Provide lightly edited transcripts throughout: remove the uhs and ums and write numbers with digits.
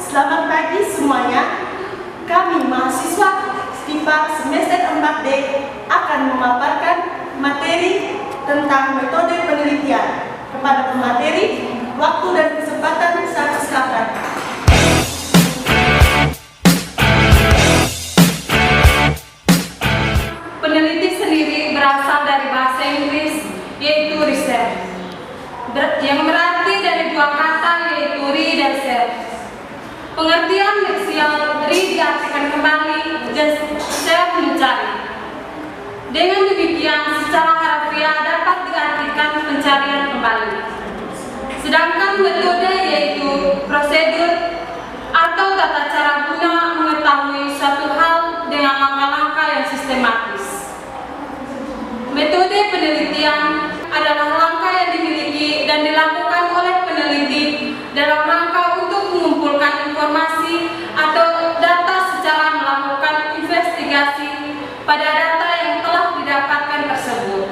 Selamat pagi semuanya. Kami mahasiswa STIPA semester 4D akan memaparkan materi tentang metode penelitian. Kepada pemateri, waktu dan kesempatan saya silakan. Peneliti sendiri berasal dari bahasa Inggris, yaitu research, yang berarti dari dua kata yaitu re dan search. Pengertian leksial re diartikan kembali dan search mencari. Dengan demikian, secara harfiah dapat diartikan pencarian kembali. Sedangkan metode yaitu prosedur atau tata cara guna mengetahui suatu hal dengan langkah-langkah yang sistematis. Metode penelitian adalah langkah yang dimiliki dan dilakukan oleh peneliti dalam rangka untuk mengumpulkan informasi atau data secara melakukan investigasi pada data yang telah didapatkan tersebut.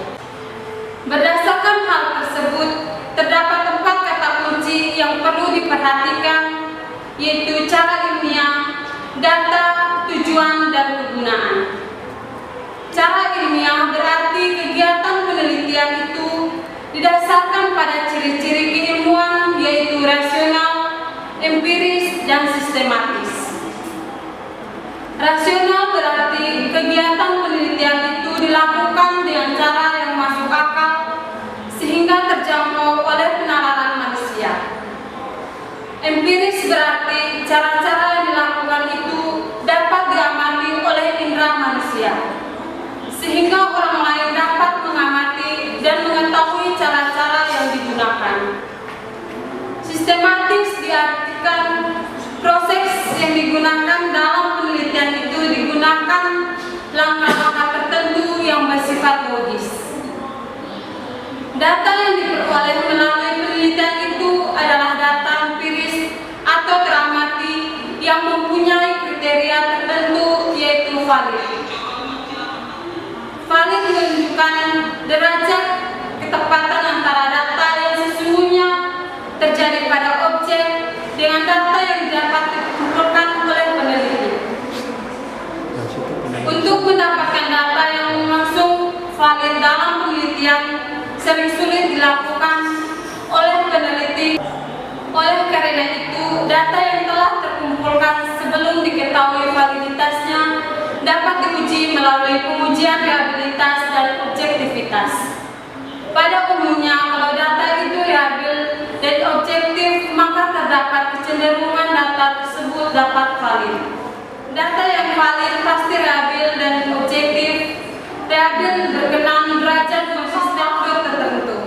Berdasarkan hal tersebut, terdapat 4 kata kunci yang perlu diperhatikan, yaitu cara ilmiah, data, tujuan, dan kegunaan. Cara ilmiah berarti kegiatan penelitian itu didasarkan pada ciri-ciri keilmuan, yaitu rasional, empiris, dan sistematis. Rasional berarti kegiatan penelitian itu dilakukan dengan cara yang masuk akal sehingga terjangkau oleh penalaran manusia. Empiris berarti cara-cara yang dilakukan itu dapat diamati oleh indera manusia sehingga orang lain dapat mengamati dan mengetahui cara-cara yang digunakan. Sistematis diartikan proses yang digunakan dalam penelitian itu digunakan langkah-langkah tertentu yang bersifat logis. Data yang diperoleh melalui penelitian itu adalah data empiris atau teramati yang mempunyai kriteria tertentu, yaitu valid. Valid menunjukkan derajat ketepatan antara data yang sesungguhnya terjadi pada objek dengan data yang dapat dikumpulkan oleh peneliti. Untuk mendapatkan data yang langsung valid dalam penelitian sering sulit dilakukan oleh peneliti. Oleh karena itu, data yang telah terkumpulkan sebelum diketahui validitasnya dapat diuji melalui pengujian realitas dan objektivitas. Pada umumnya, kalau data itu real dan objektif, maka terdapat kecenderungan data tersebut dapat valid. Data yang valid pasti real dan objektif. Real berkenaan derajat konsistensi tertentu.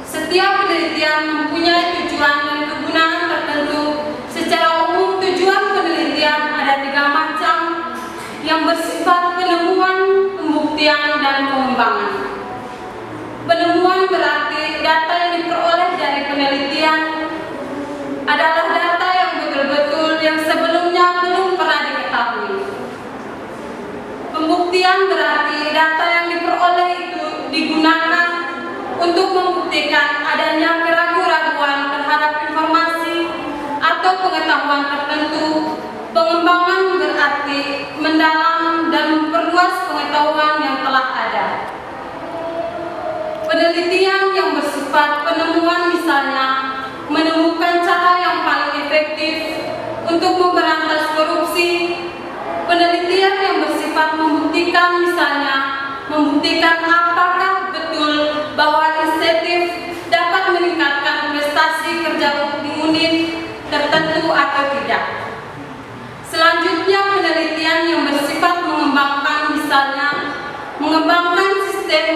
Setiap penelitian mempunyai tujuan dan kegunaan tertentu. Secara umum, tujuan penelitian ada 3 macam yang bersifat penemuan, pembuktian, dan pengembangan. Penemuan berarti data yang diperoleh dari penelitian adalah data yang betul-betul yang sebelumnya belum pernah diketahui. Pembuktian berarti data yang diperoleh itu digunakan untuk membuktikan adanya keraguan-raguan terhadap informasi atau pengetahuan tertentu. Pengembangan berarti mendalam dan memperluas pengetahuan yang telah ada. Penelitian yang bersifat penemuan misalnya menemukan cara yang paling efektif untuk memberantas korupsi. Penelitian yang bersifat membuktikan misalnya membuktikan apakah betul bahwa insentif dapat meningkatkan prestasi kerja di unit tertentu atau tidak. Selanjutnya, penelitian yang bersifat mengembangkan misalnya mengembangkan sistem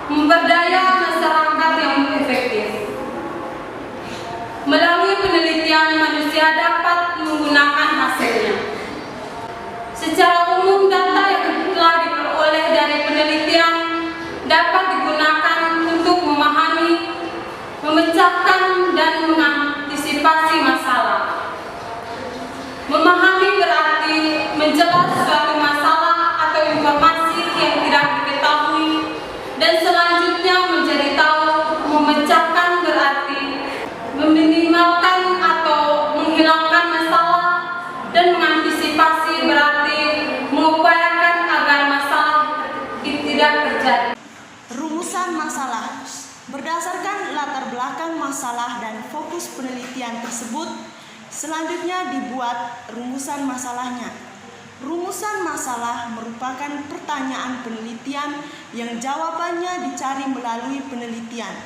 memberdaya masyarakat yang efektif. Melalui penelitian, manusia dapat menggunakan hasilnya. Secara umum, data yang telah diperoleh dari penelitian dapat digunakan untuk memahami, memecahkan, dan mengantisipasi masalah. Memahami berarti menjelas suatu masalah atau informasi yang tidak diketahui, dan selanjutnya menjadi tahu. Memecahkan berarti meminimalkan atau masalah dan fokus penelitian tersebut, selanjutnya dibuat rumusan masalahnya. Rumusan masalah merupakan pertanyaan penelitian yang jawabannya dicari melalui penelitian.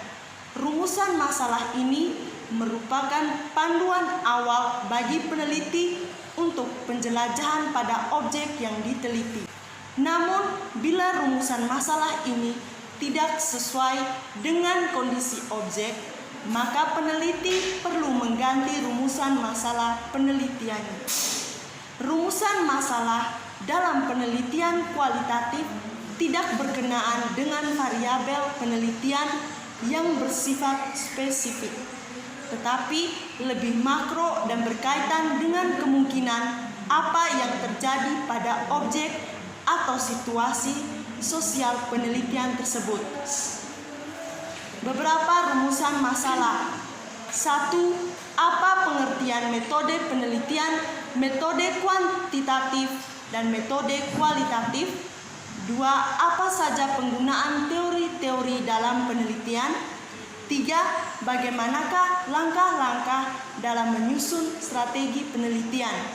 Rumusan masalah ini merupakan panduan awal bagi peneliti untuk penjelajahan pada objek yang diteliti. Namun, bila rumusan masalah ini tidak sesuai dengan kondisi objek, maka peneliti perlu mengganti rumusan masalah penelitiannya. Rumusan masalah dalam penelitian kualitatif tidak berkenaan dengan variabel penelitian yang bersifat spesifik, tetapi lebih makro dan berkaitan dengan kemungkinan apa yang terjadi pada objek atau situasi sosial penelitian tersebut. Beberapa rumusan masalah. 1. Apa pengertian metode penelitian, metode kuantitatif, dan metode kualitatif? 2. Apa saja penggunaan teori-teori dalam penelitian? 3. Bagaimanakah langkah-langkah dalam menyusun strategi penelitian?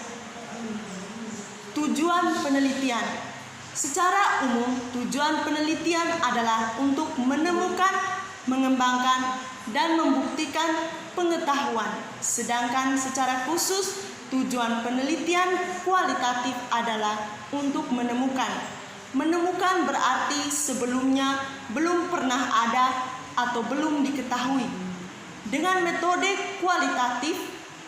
Tujuan penelitian. Secara umum, tujuan penelitian adalah untuk menemukan, mengembangkan, dan membuktikan pengetahuan. Sedangkan secara khusus, tujuan penelitian kualitatif adalah untuk menemukan. Menemukan berarti sebelumnya belum pernah ada atau belum diketahui. Dengan metode kualitatif,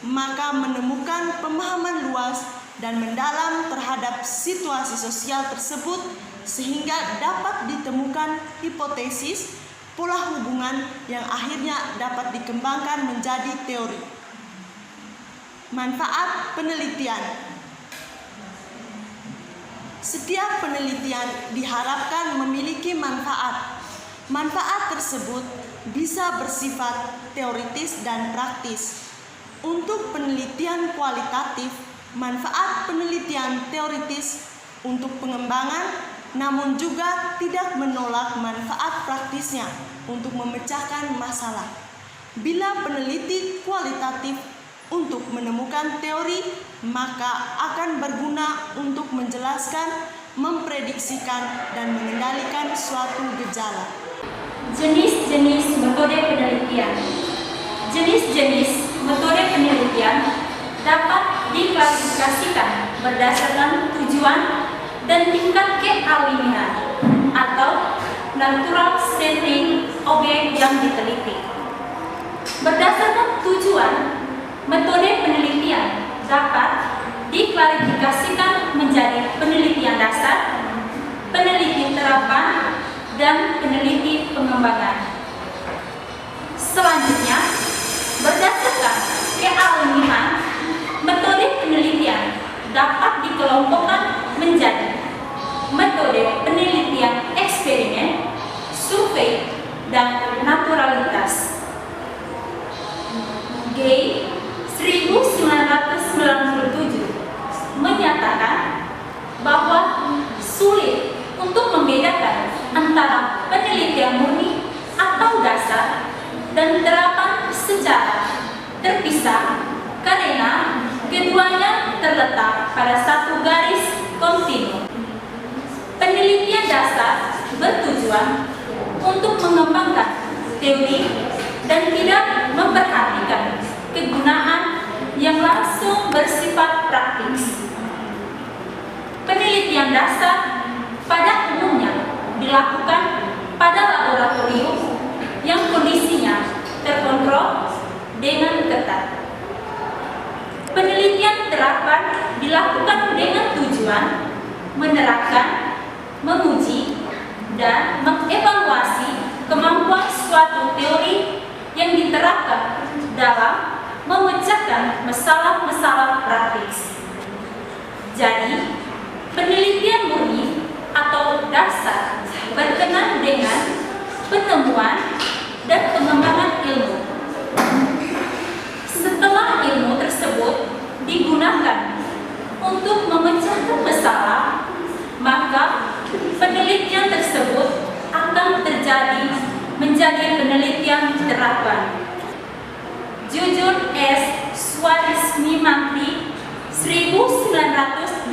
maka menemukan pemahaman luas dan mendalam terhadap situasi sosial tersebut sehingga dapat ditemukan hipotesis, pola hubungan yang akhirnya dapat dikembangkan menjadi teori. Manfaat penelitian. Setiap penelitian diharapkan memiliki manfaat. Manfaat tersebut bisa bersifat teoritis dan praktis. Untuk penelitian kualitatif, manfaat penelitian teoritis untuk pengembangan, namun juga tidak menolak manfaat praktisnya untuk memecahkan masalah. Bila peneliti kualitatif untuk menemukan teori, maka akan berguna untuk menjelaskan, memprediksikan, dan mengendalikan suatu gejala. Jenis-jenis metode penelitian. Jenis-jenis metode penelitian dapat diklasifikasikan berdasarkan tujuan dan tingkat kealimihan atau natural setting objek yang diteliti. Berdasarkan tujuan, metode penelitian dapat diklasifikasikan menjadi penelitian dasar, peneliti terapan, dan peneliti pengembangan. Selanjutnya, berdasarkan kealimihan, metode penelitian dapat dikelompokkan menjadi metode penelitian eksperimen, survei, dan naturalitas. Gay 1997 menyatakan bahwa sulit untuk membedakan antara penelitian murni atau dasar dan terapan secara terpisah karena keduanya terletak pada satu garis kontinu. Penelitian dasar bertujuan untuk mengembangkan teori dan tidak memperhatikan kegunaan yang langsung bersifat praktis. Penelitian dasar pada umumnya dilakukan pada laboratorium yang kondisinya terkontrol dengan ketat. Penelitian terapan dilakukan dengan tujuan menerapkan, menguji, dan mengevaluasi kemampuan suatu teori yang diterapkan dalam memecahkan masalah-masalah praktis. Jadi, penelitian murni atau dasar berkenaan dengan penemuan dan pengembangan ilmu. Setelah ilmu tersebut digunakan untuk memecahkan masalah, maka penelitian tersebut akan menjadi penelitian terapan. resmi Mantri 1985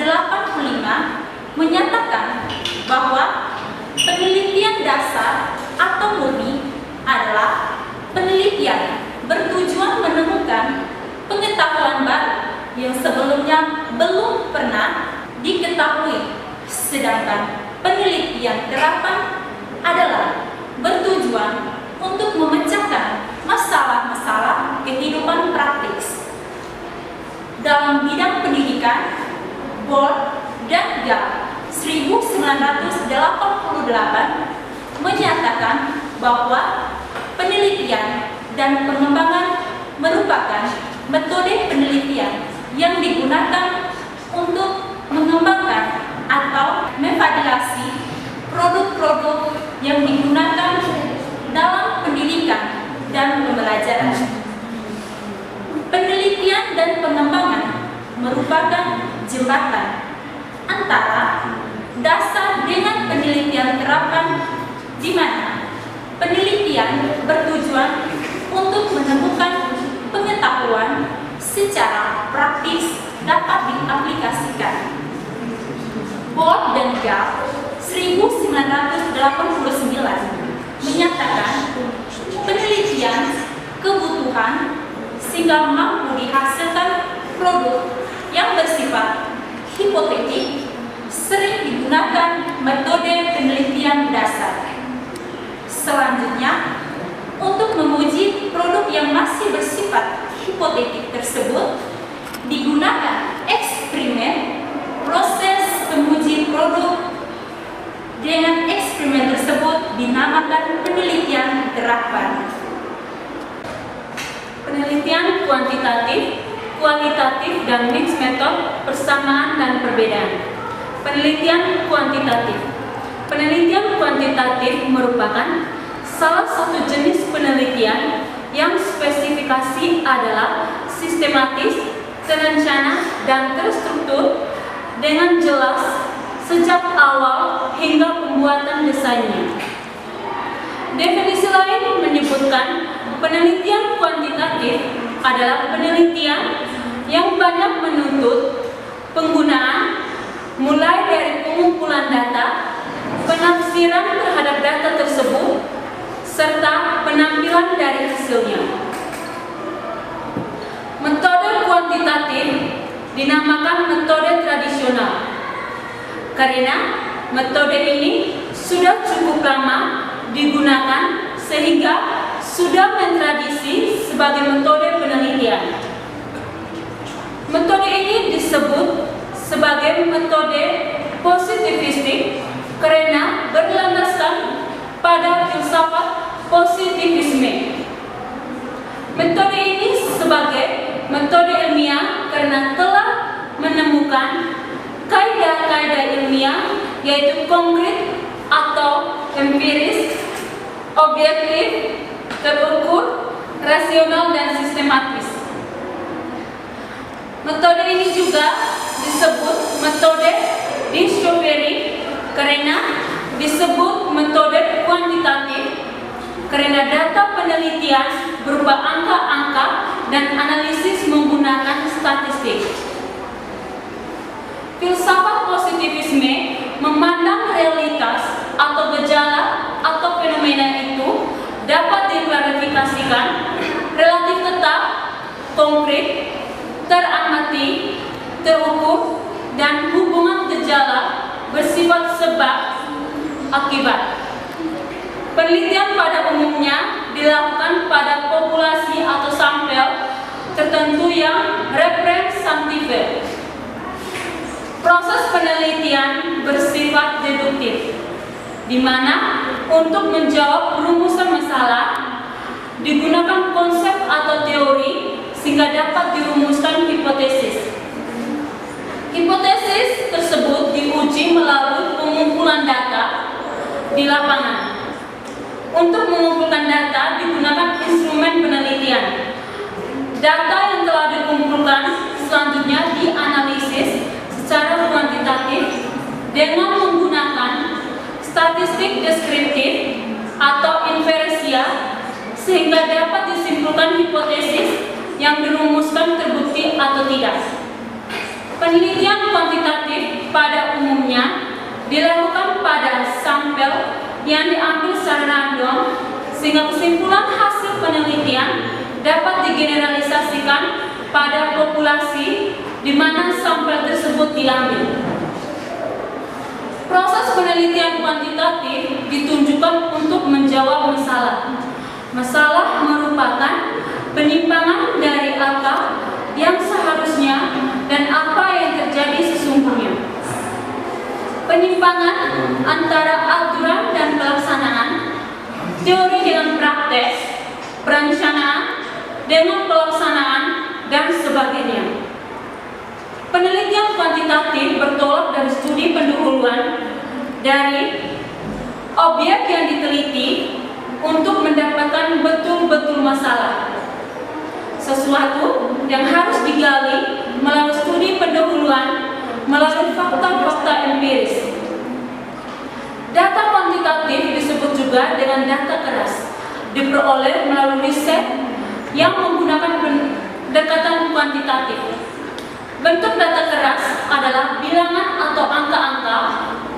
menyatakan bahwa penelitian dasar atau murni adalah penelitian bertujuan menemukan pengetahuan baru yang sebelumnya belum pernah diketahui, sedangkan penelitian terapan adalah bertujuan untuk memecahkan masalah-masalah kehidupan praktis. Dalam bidang pendidikan, Board dan GAP 1988 menyatakan bahwa penelitian dan pengembangan merupakan metode penelitian yang digunakan untuk mengembangkan atau memvalidasi produk-produk yang digunakan dalam pendidikan dan pembelajaran. Penelitian dan pengembangan merupakan jembatan antara dasar dengan penelitian terapan, di mana penelitian bertujuan untuk menemukan pengetahuan secara praktis dapat diaplikasikan. Board dan GAP 1989 menyatakan penelitian kebutuhan sehingga mampu dihasilkan produk yang bersifat hipotetik sering digunakan metode penelitian dasar. Selanjutnya, untuk menguji produk yang masih bersifat hipotetik tersebut, digunakan eksperimen. Proses penguji produk dengan eksperimen tersebut dinamakan penelitian terapan. Penelitian kuantitatif, kualitatif, dan mixed method, persamaan dan perbedaan. Penelitian kuantitatif. Penelitian kuantitatif merupakan salah satu jenis penelitian yang spesifikasi adalah sistematis, terencana, dan terstruktur dengan jelas sejak awal hingga pembuatan desainnya. Definisi lain menyebutkan penelitian kuantitatif adalah penelitian yang banyak menuntut penggunaan mulai dari pengumpulan data, penafsiran terhadap data tersebut, serta penampilan dari hasilnya. Metode kuantitatif dinamakan metode tradisional karena metode ini sudah cukup lama digunakan sehingga sudah mentradisi sebagai metode penelitian. Metode ini disebut sebagai metode positivistik karena berlandaskan pada filsafat positivisme. Metode ini sebagai metode ilmiah karena telah menemukan kaidah-kaidah ilmiah yaitu konkret atau empiris, objektif, terukur, rasional, dan sistematis. Metode ini juga disebut metode discovery karena disebut metode kuantitatif karena data penelitian berupa angka-angka dan analisis menggunakan statistik. Filsafat positivisme memandang realitas atau gejala atau fenomena itu dapat diklarifikasikan relatif tetap, konkret, teramati, terukur, dan hubungan gejala bersifat sebab akibat. Penelitian pada umumnya dilakukan pada populasi atau sampel tertentu yang representatif. Proses penelitian bersifat deduktif, di mana untuk menjawab rumusan masalah digunakan konsep atau teori sehingga dapat dirumuskan hipotesis. Hipotesis tersebut diuji melalui pengumpulan data di lapangan. Untuk mengumpulkan data digunakan instrumen penelitian. Data yang telah dikumpulkan selanjutnya dianalisis secara kuantitatif dengan menggunakan statistik deskriptif atau inferensial sehingga dapat disimpulkan hipotesis yang dirumuskan terbukti atau Penelitian kuantitatif pada umumnya dilakukan pada sampel yang diambil secara random sehingga kesimpulan hasil penelitian dapat digeneralisasikan pada populasi di mana sampel tersebut diambil. Proses penelitian kuantitatif ditunjukkan untuk menjawab masalah. Masalah merupakan penyimpangan dari apa yang seharusnya dan apa yang terjadi sesungguhnya. Penyimpangan antara aturan dan pelaksanaan, teori dengan praktek, perencanaan dengan pelaksanaan, dan sebagainya. Penelitian kuantitatif bertolak dari studi pendahuluan dari objek yang diteliti untuk mendapatkan betul-betul masalah. Sesuatu yang harus digali melalui studi pendahuluan melalui fakta-fakta empiris. Data kuantitatif disebut juga dengan data keras, diperoleh melalui riset yang menggunakan pendekatan kuantitatif. Bentuk data keras adalah bilangan atau angka-angka,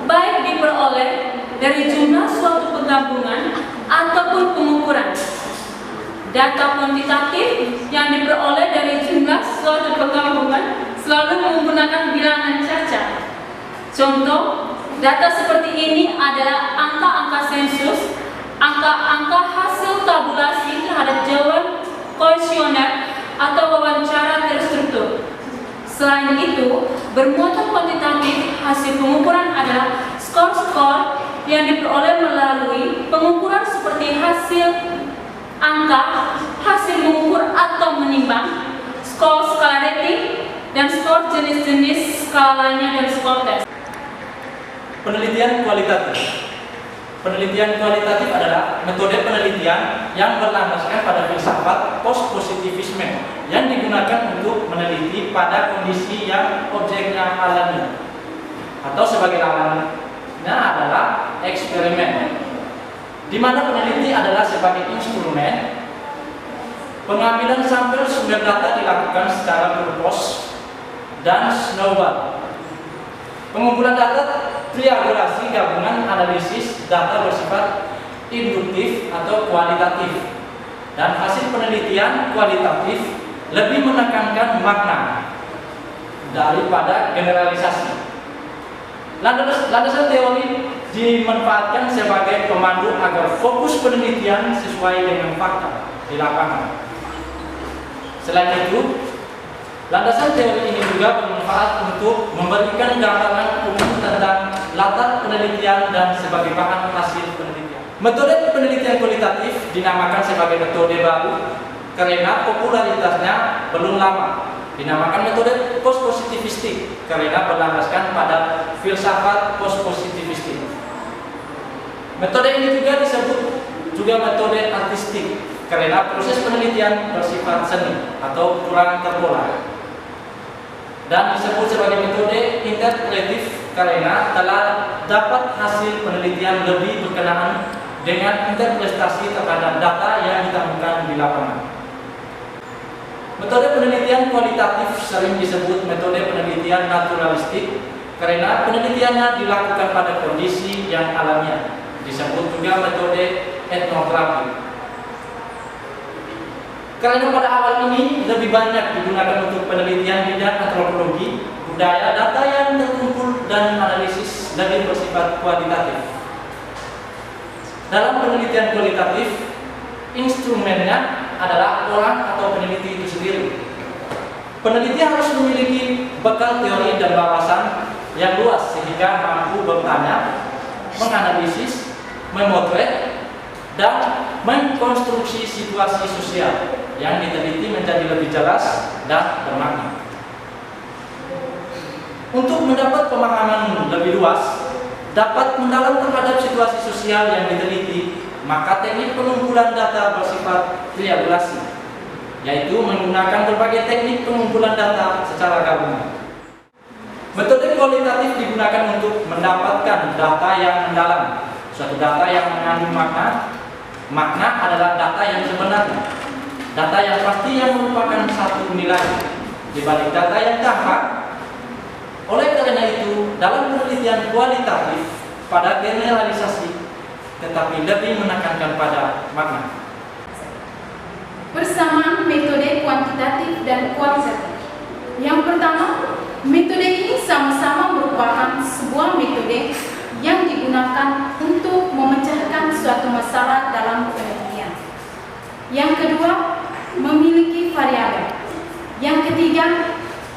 baik diperoleh dari jumlah suatu penggabungan ataupun pengukuran. Data kuantitatif yang diperoleh dari jumlah suatu penggabungan selalu menggunakan bilangan cacat. Contoh, data seperti ini adalah angka-angka sensus, angka-angka hasil tabulasi terhadap jawaban kuesioner atau wawancara terstruktur. Selain itu, bermuatan kuantitatif hasil pengukuran adalah skor-skor yang diperoleh melalui pengukuran seperti hasil angka, hasil mengukur atau menimbang, skor skala rating, dan skor jenis-jenis skala lainnya dan skor tes. Penelitian kualitatif. Penelitian kualitatif adalah metode penelitian yang berlandaskan pada filsafat post-positivisme yang digunakan untuk meneliti pada kondisi yang objeknya alami, atau sebagai namanya adalah eksperimen, di mana peneliti adalah sebagai instrumen. Pengambilan sampel sumber data dilakukan secara berpos dan snowball. Pengumpulan data triangulasi gabungan analisis data bersifat induktif atau kualitatif, dan hasil penelitian kualitatif lebih menekankan makna daripada generalisasi. Landasan teori dimanfaatkan sebagai pemandu agar fokus penelitian sesuai dengan fakta di lapangan. Selain itu, landasan teori ini juga bermanfaat untuk memberikan gambaran umum tentang latar penelitian dan sebagai bahan hasil penelitian. Metode penelitian kualitatif dinamakan sebagai metode baru karena popularitasnya belum lama. Dinamakan metode post-positivistik karena berlandaskan pada filsafat post-positivistik. Metode ini juga disebut juga metode artistik karena proses penelitian bersifat seni atau kurang terpola, dan disebut sebagai metode interpretatif karena telah dapat hasil penelitian lebih berkenaan dengan interpretasi terhadap data yang ditemukan di lapangan. Metode penelitian kualitatif sering disebut metode penelitian naturalistik karena penelitiannya dilakukan pada kondisi yang alamiah. Disebut juga metode etnografi. Karena pada awal ini lebih banyak digunakan untuk penelitian bidang antropologi, budaya, data yang terkumpul dan analisis lebih bersifat kualitatif. Dalam penelitian kualitatif, instrumennya adalah orang atau peneliti itu sendiri. Peneliti harus memiliki bekal teori dan wawasan yang luas sehingga mampu bertanya, menganalisis, memotret, dan mengkonstruksi situasi sosial yang diteliti menjadi lebih jelas dan bermakna. Untuk mendapat pemahaman lebih luas, dapat mendalam terhadap situasi sosial yang diteliti, maka teknik pengumpulan data bersifat triangulasi, yaitu menggunakan berbagai teknik pengumpulan data secara gabungan. Metode kualitatif digunakan untuk mendapatkan data yang mendalam, suatu data yang mengandung makna. Makna adalah data yang sebenarnya, data yang pasti yang merupakan satu nilai. Di balik data yang tampak, Oleh karena itu, dalam penelitian kualitatif pada generalisasi, tetapi lebih menekankan pada makna. Persamaan metode kuantitatif dan kualitatif. Yang pertama, metode ini sama-sama merupakan sebuah metode yang digunakan untuk memecahkan suatu masalah dalam penelitian. Yang kedua, memiliki variabel. Yang ketiga,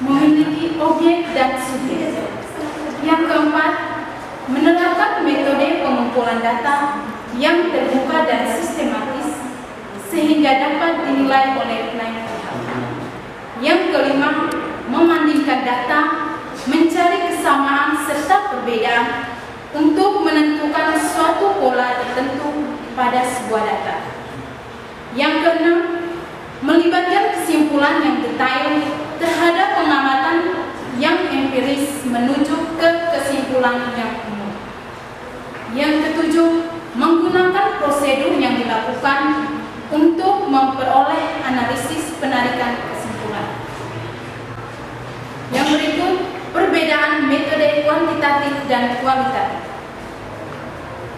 memiliki objek dan subjek. Yang keempat, menerapkan metode pengumpulan data yang terbuka dan sistematis sehingga dapat dinilai oleh lain pihak. Yang kelima, membandingkan data, mencari kesamaan serta perbedaan untuk menentukan suatu pola tertentu pada sebuah data. Yang keenam, melibatkan kesimpulan yang detail terhadap pengamatan yang empiris menuju ke kesimpulan yang umum. Yang ketujuh, menggunakan prosedur yang dilakukan untuk memperoleh analisis penarikan kesimpulan. Yang berikut, perbedaan metode kuantitatif dan kualitatif.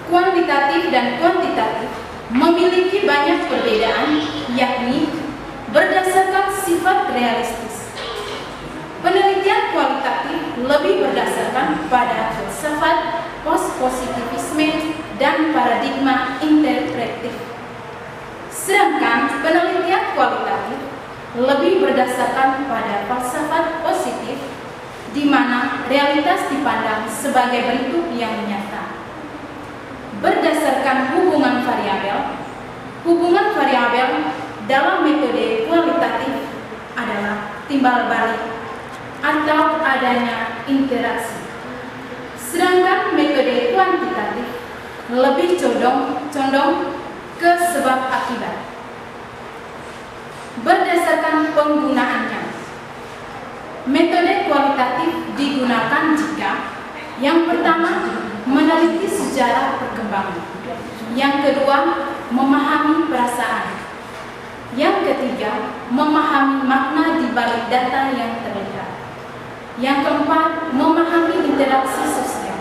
Kuantitatif dan kuantitatif memiliki banyak perbedaan, yakni berdasarkan sifat realistis. Penelitian kualitatif lebih berdasarkan pada filsafat post-positivisme dan paradigma interpretif. Sedangkan penelitian kualitatif lebih berdasarkan pada falsafat positif, di mana realitas dipandang sebagai bentuk yang nyata. Berdasarkan hubungan variabel dalam metode kualitatif adalah timbal balik atau adanya interaksi. Sedangkan metode kuantitatif lebih condong ke sebab akibat. Berdasarkan penggunaannya, metode kualitatif digunakan jika yang pertama, meneliti sejarah perkembangan. Yang kedua, memahami perasaan. Yang ketiga, memahami makna di balik data yang terlihat. Yang keempat, memahami interaksi sosial.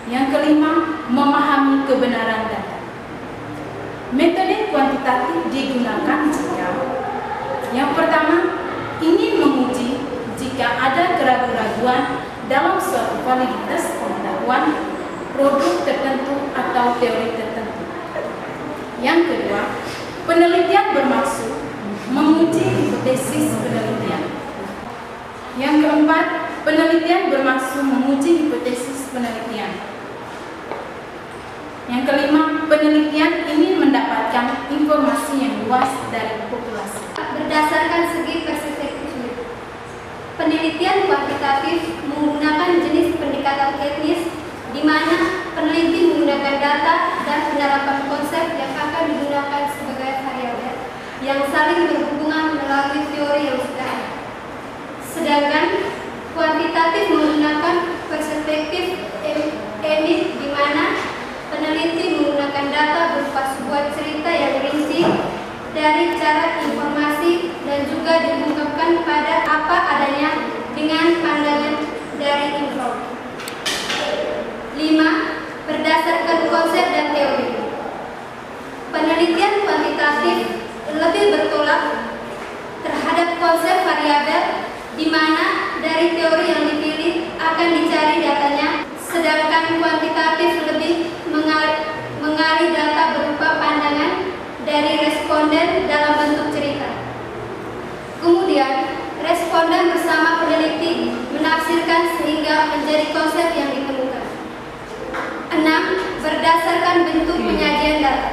Yang kelima, memahami kebenaran data. Metode kuantitatif digunakan jika yang pertama, ingin menguji jika ada keraguan-keraguan dalam suatu validitas pengetahuan, produk tertentu atau teori tertentu. Yang kedua, penelitian bermaksud menguji hipotesis penelitian. Yang keempat, penelitian bermaksud menguji hipotesis penelitian. Yang kelima, penelitian ingin mendapatkan informasi yang luas dari populasi. Berdasarkan segi perspektif, penelitian kuantitatif menggunakan jenis pendekatan etnis, di mana peneliti menggunakan data dan penerapan konsep yang akan digunakan sebagai variabel yang saling berhubungan melalui teori yang sudah ada. Sedangkan kuantitatif menggunakan perspektif etnis, di mana peneliti menggunakan data berupa sebuah cerita yang rinci dari cara informasi dan juga diungkapkan pada apa adanya dengan pandangan dari info. 5. Berdasarkan konsep dan teori. Penelitian kuantitatif lebih bertolak terhadap konsep variabel, di mana dari teori yang dipilih akan dicari datanya, sedangkan kuantitatif lebih mengali data berupa pandangan dari responden dalam bentuk cerita. Kemudian, responden bersama peneliti menafsirkan sehingga menjadi konsep yang ditemukan. 6. Berdasarkan bentuk penyajian data.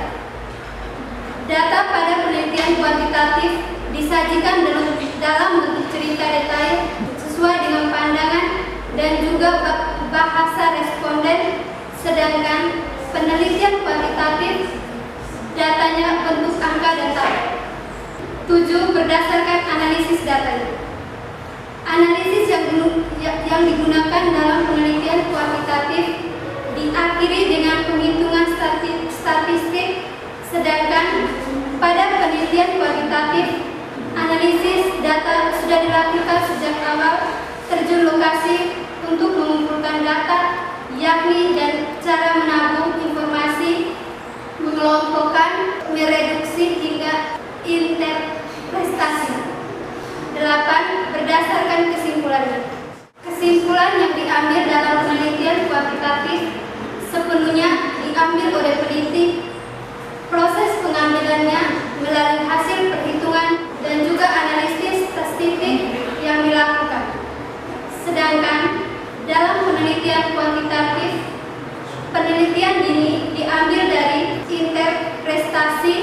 Data pada penelitian kuantitatif disajikan dalam bentuk cerita detail sesuai dengan pandangan dan juga bahasa responden, sedangkan penelitian kuantitatif datanya bentuk angka dan tabel. 7. Berdasarkan analisis data. Analisis yang digunakan dalam penelitian kuantitatif diakhiri dengan penghitungan statistik, sedangkan pada penelitian kuantitatif analisis data sudah dilakukan sejak awal terjun lokasi untuk mengumpulkan data, yakni dan cara menabung informasi, mengelompokkan, mereduksi hingga interpretasi. 8. Berdasarkan kesimpulannya. Kesimpulan yang diambil dalam penelitian kuantitatif sepenuhnya diambil oleh peneliti. Proses pengambilannya melalui hasil perhitungan dan juga analisis statistik yang dilakukan. Sedangkan dalam penelitian kuantitatif, penelitian ini diambil dari interpretasi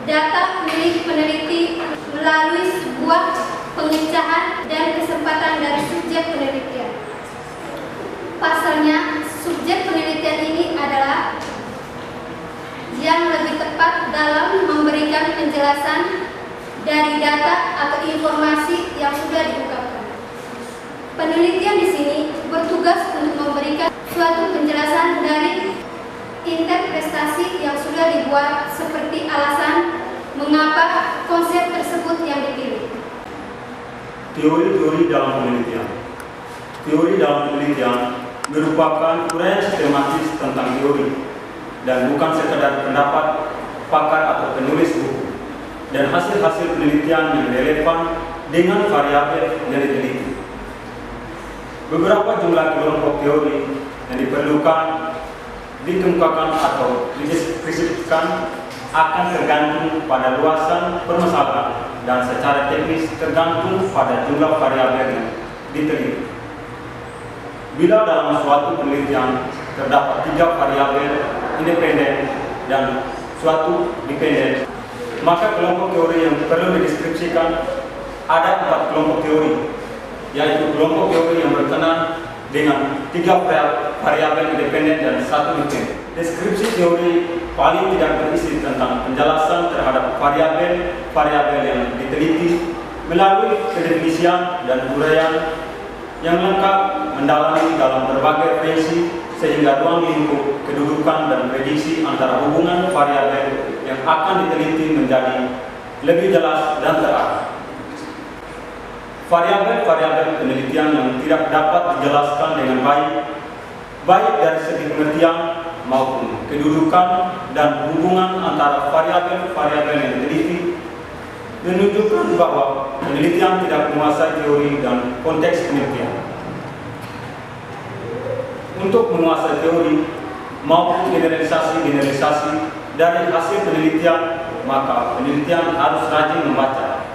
data milik peneliti melalui sebuah pengecahan dan kesempatan dari subjek penelitian. Pasalnya, subjek penelitian ini adalah yang lebih tepat dalam memberikan penjelasan dari data atau informasi yang sudah diungkapkan. Penelitian di sini bertugas untuk memberikan suatu penjelasan dari interpretasi yang sudah dibuat, seperti alasan mengapa konsep tersebut yang dipilih. Teori-teori dalam penelitian. Teori dalam penelitian merupakan uraian sistematis tentang teori dan bukan sekadar pendapat pakar atau penulis buku dan hasil-hasil penelitian yang relevan dengan variabel yang diteliti. Beberapa jumlah kelompok teori yang diperlukan dikemukakan atau dideskripsikan akan tergantung pada luasan permasalahan dan secara teknis tergantung pada jumlah variabel yang diteliti. Bila dalam suatu penelitian terdapat 3 variabel independen dan suatu dependen, maka kelompok teori yang perlu dideskripsikan ada 4 kelompok teori, yaitu kelompok teori yang berkenaan dengan 3 variabel independen dan 1 dependen. Deskripsi teori paling tidak berisi tentang penjelasan terhadap variabel yang diteliti melalui pendefinisian dan uraian yang lengkap mendalami dalam berbagai referensi, sehingga ruang lingkup kedudukan dan prediksi antara hubungan variabel yang akan diteliti menjadi lebih jelas dan terarah. Variabel-variabel penelitian yang tidak dapat dijelaskan dengan baik dari segi pengertian maupun kedudukan dan hubungan antara variabel-variabel yang diteliti, menunjukkan bahwa penelitian tidak menguasai teori dan konteks penelitian. Untuk menguasai teori maupun generalisasi dari hasil penelitian, maka penelitian harus rajin membaca.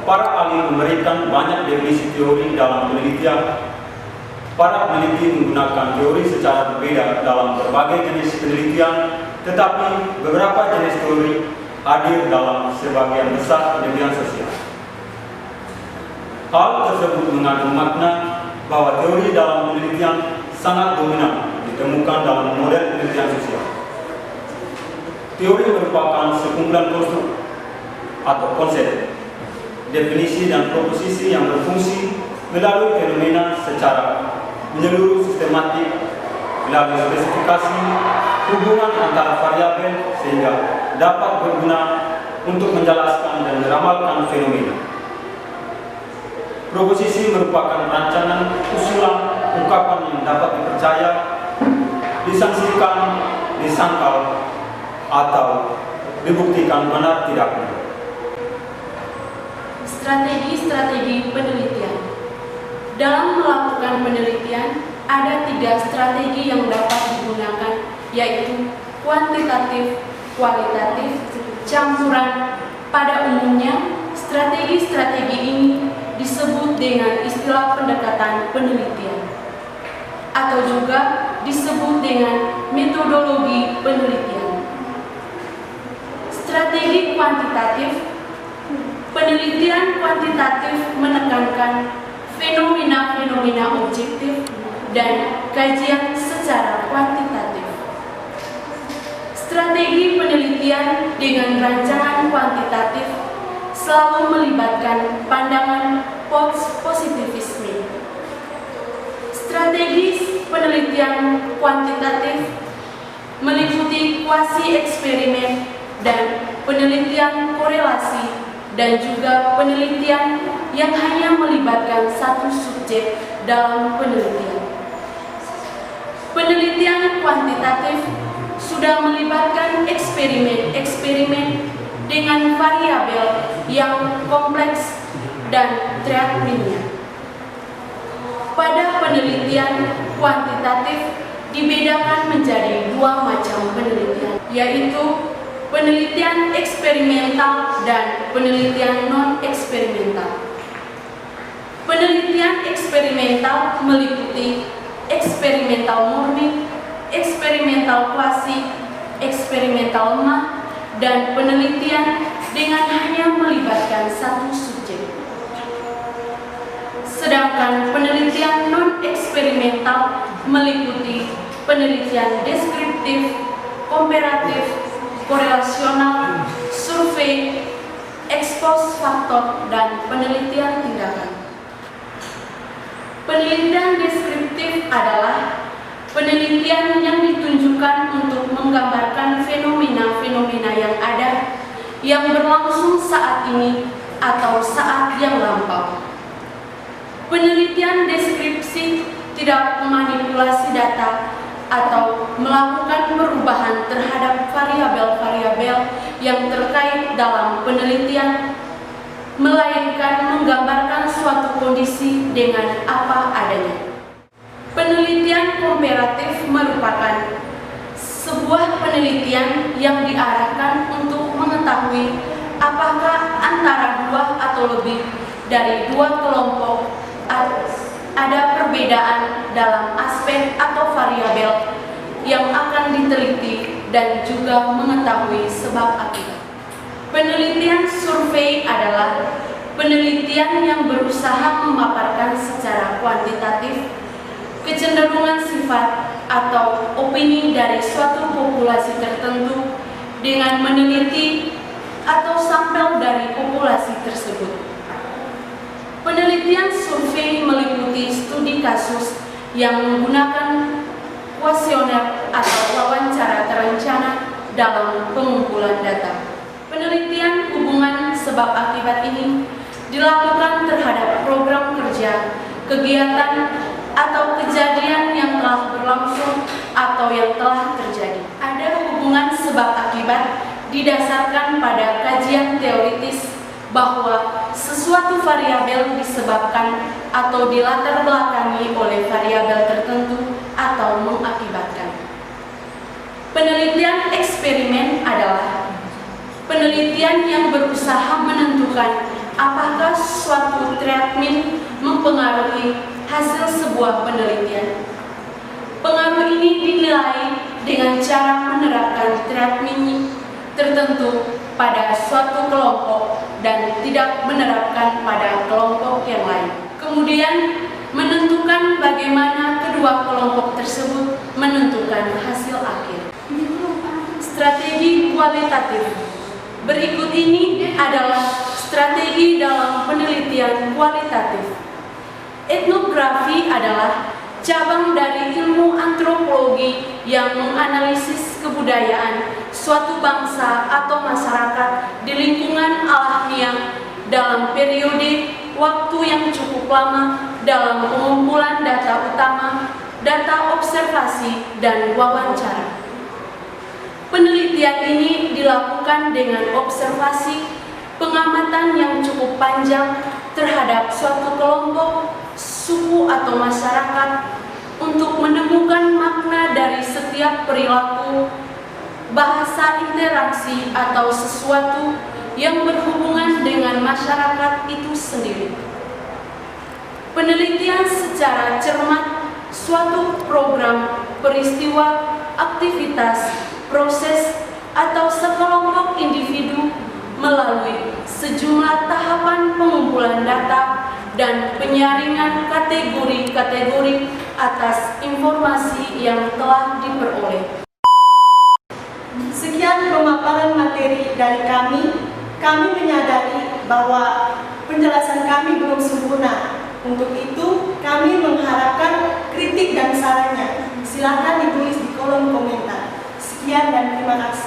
Para ahli memberikan banyak definisi teori dalam penelitian. Para peneliti menggunakan teori secara berbeda dalam berbagai jenis penelitian, tetapi beberapa jenis teori hadir dalam sebagian besar penelitian sosial. Hal tersebut mengandung makna bahwa teori dalam penelitian sangat dominan ditemukan dalam model penelitian sosial. Teori merupakan sekumpulan konstruk atau konsep, definisi dan proposisi yang berfungsi melalui fenomena secara menyeluruh sistematik melalui spesifikasi hubungan antara variabel sehingga dapat berguna untuk menjelaskan dan meramalkan fenomena. Proposisi merupakan rancangan usulan ungkapan yang dapat dipercaya, disangsikan, disangkal, atau dibuktikan benar tidaknya. Strategi-strategi penelitian. Dalam melakukan penelitian, ada 3 strategi yang dapat digunakan, yaitu kuantitatif, kualitatif, campuran. Pada umumnya, strategi-strategi ini disebut dengan istilah pendekatan penelitian, atau juga disebut dengan metodologi penelitian. Strategi kuantitatif. Penelitian kuantitatif menekankan fenomena-fenomena objektif dan kajian secara kuantitatif. Strategi penelitian dengan rancangan kuantitatif selalu melibatkan pandangan positivisme. Strategi penelitian kuantitatif meliputi kuasi eksperimen dan penelitian korelasi dan juga penelitian yang hanya melibatkan satu subjek dalam penelitian. Penelitian kuantitatif sudah melibatkan eksperimen-eksperimen dengan variabel yang kompleks dan triatminnya. Pada penelitian kuantitatif dibedakan menjadi dua macam penelitian, yaitu penelitian eksperimental dan penelitian non-eksperimental. Penelitian eksperimental meliputi eksperimental murni, eksperimental klasik, eksperimental lemah, dan penelitian dengan hanya melibatkan satu subjek. Sedangkan penelitian non-eksperimental meliputi penelitian deskriptif, komparatif, korelasional, survei, ekspos faktor, dan penelitian tindakan. Penelitian deskriptif adalah penelitian yang ditunjukkan untuk menggambarkan fenomena-fenomena yang ada, yang berlangsung saat ini atau saat yang lampau. Penelitian deskripsi tidak memanipulasi data atau melakukan perubahan terhadap variabel-variabel yang terkait dalam penelitian, melainkan menggambarkan suatu kondisi dengan apa adanya. Penelitian komparatif merupakan sebuah penelitian yang diarahkan untuk mengetahui apakah antara dua atau lebih dari dua kelompok ada perbedaan dalam aspek atau variabel yang akan diteliti dan juga mengetahui sebab akibat. Penelitian survei adalah penelitian yang berusaha memaparkan secara kuantitatif kecenderungan sifat atau opini dari suatu populasi tertentu dengan meneliti atau sampel dari populasi tersebut. Penelitian survei meliputi studi kasus yang menggunakan kuesioner atau wawancara terencana dalam pengumpulan data. Penelitian hubungan sebab akibat ini dilakukan terhadap program kerja, kegiatan, atau kejadian yang telah berlangsung atau yang telah terjadi. Ada hubungan sebab akibat didasarkan pada kajian teoritis bahwa sesuatu variabel disebabkan atau dilatar belakangi oleh variabel tertentu atau mengakibatkan. Penelitian eksperimen adalah penelitian yang berusaha menentukan apakah suatu triatmin mempengaruhi hasil sebuah penelitian. Pengaruh ini dinilai dengan cara menerapkan triatmin tertentu pada suatu kelompok dan tidak menerapkan pada kelompok yang lain. Kemudian menentukan bagaimana kedua kelompok tersebut menentukan hasil akhir. Strategi kualitatif. Berikut ini adalah strategi dalam penelitian kualitatif. Etnografi adalah cabang dari ilmu antropologi yang menganalisis kebudayaan suatu bangsa atau masyarakat di lingkungan alamiah dalam periode waktu yang cukup lama dalam pengumpulan data utama, data observasi, dan wawancara. Penelitian ini dilakukan dengan observasi pengamatan yang cukup panjang terhadap suatu kelompok, suku atau masyarakat untuk menemukan makna dari setiap perilaku, bahasa interaksi atau sesuatu yang berhubungan dengan masyarakat itu sendiri. Penelitian secara cermat suatu program, peristiwa, aktivitas, proses, atau sekelompok individu melalui sejumlah tahapan pengumpulan data dan penyaringan kategori-kategori atas informasi yang telah diperoleh. Sekian pemaparan materi dari kami. Kami menyadari bahwa penjelasan kami belum sempurna. Untuk itu, kami mengharapkan kritik dan sarannya. Silakan ditulis di kolom komentar. Sekian dan terima kasih.